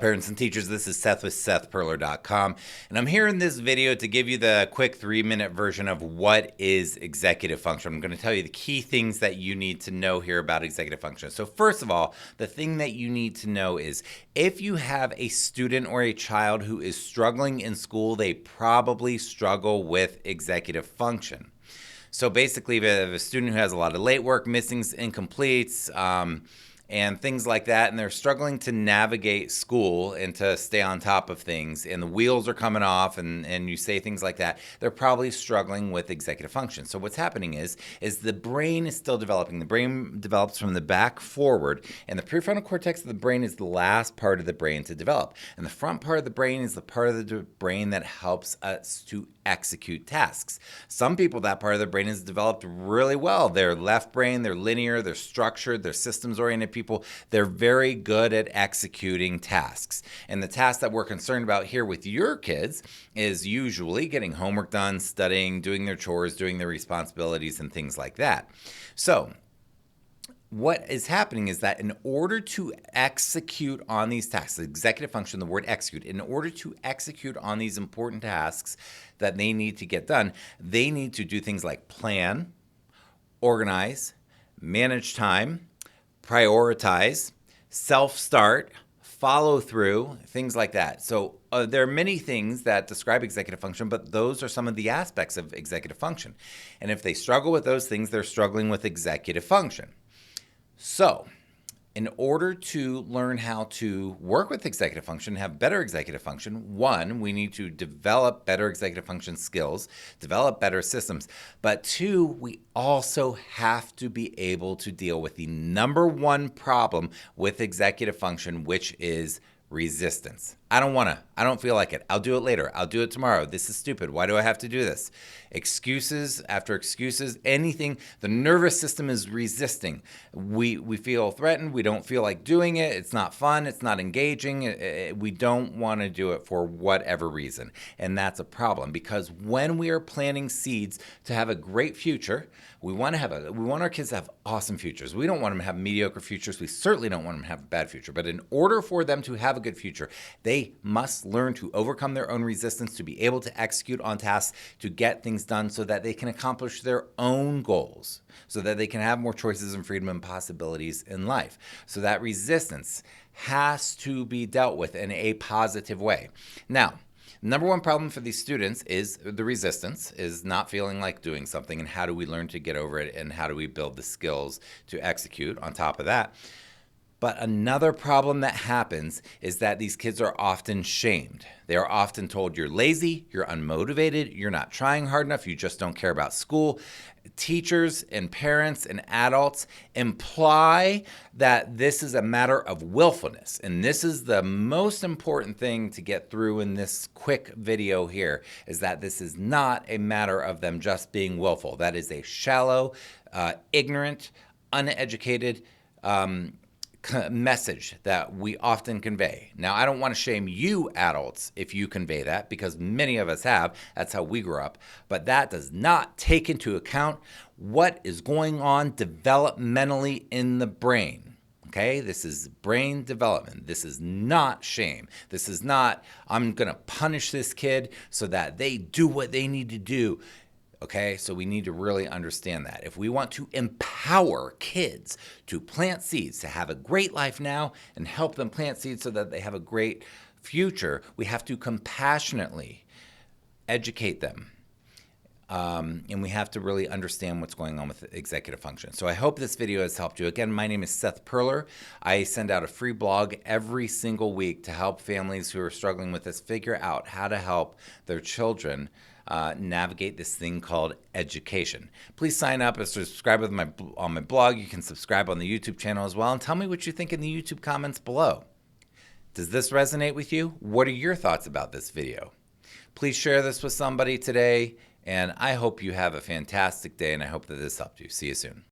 Parents and teachers, this is Seth with SethPerler.com, and I'm here in this video to give you the quick 3-minute version of what is executive function. I'm going to tell you the key things that you need to know here about executive function. So first of all, the thing that you need to know is if you have a student or a child who is struggling in school, they probably struggle with executive function. So basically, if you have a student who has a lot of late work, missings, incompletes, and things like that, and they're struggling to navigate school and to stay on top of things, and the wheels are coming off, and you say things like that, they're probably struggling with executive function. So what's happening is the brain is still developing. The brain develops from the back forward, and the prefrontal cortex of the brain is the last part of the brain to develop. And the front part of the brain is the part of the brain that helps us to execute tasks. Some people, that part of their brain is developed really well. Their left brain, they're linear, they're structured, they're systems-oriented people. They're very good at executing tasks. And the task that we're concerned about here with your kids is usually getting homework done, studying, doing their chores, doing their responsibilities, and things like that. So what is happening is that in order to execute on these tasks, executive function, the word execute, in order to execute on these important tasks that they need to get done, they need to do things like plan, organize, manage time, prioritize, self-start, follow through, things like that. So there are many things that describe executive function, but those are some of the aspects of executive function. And if they struggle with those things, they're struggling with executive function. So in order to learn how to work with executive function, have better executive function, one, we need to develop better executive function skills, develop better systems. But two, we also have to be able to deal with the number one problem with executive function, which is resistance. I don't feel like it. I'll do it later. I'll do it tomorrow. This is stupid. Why do I have to do this? Excuses after excuses, anything. The nervous system is resisting. We feel threatened. We don't feel like doing it. It's not fun. It's not engaging. We don't want to do it for whatever reason. And that's a problem, because when we are planting seeds to have a great future, we want our kids to have awesome futures. We don't want them to have mediocre futures. We certainly don't want them to have a bad future. But in order for them to have a good future, they must learn to overcome their own resistance, to be able to execute on tasks, to get things done so that they can accomplish their own goals, so that they can have more choices and freedom and possibilities in life. So that resistance has to be dealt with in a positive way. Now, number one problem for these students is the resistance, is not feeling like doing something, and how do we learn to get over it, and how do we build the skills to execute on top of that? But another problem that happens is that these kids are often shamed. They are often told you're lazy, you're unmotivated, you're not trying hard enough, you just don't care about school. Teachers and parents and adults imply that this is a matter of willfulness. And this is the most important thing to get through in this quick video here, is that this is not a matter of them just being willful. That is a shallow, ignorant, uneducated, message that we often convey. Now, I don't want to shame you adults if you convey that, because many of us have. That's how we grew up. But that does not take into account what is going on developmentally in the brain. Okay, this is brain development. This is not shame. This is not, I'm going to punish this kid so that they do what they need to do. Okay, so we need to really understand that. If we want to empower kids to plant seeds, to have a great life now, and help them plant seeds so that they have a great future, we have to compassionately educate them. And we have to really understand what's going on with executive function. So I hope this video has helped you. Again, my name is Seth Perler. I send out a free blog every single week to help families who are struggling with this figure out how to help their children navigate this thing called education. Please sign up and subscribe on my blog. You can subscribe on the YouTube channel as well, and tell me what you think in the YouTube comments below. Does this resonate with you? What are your thoughts about this video? Please share this with somebody today, and I hope you have a fantastic day, and I hope that this helped you. See you soon.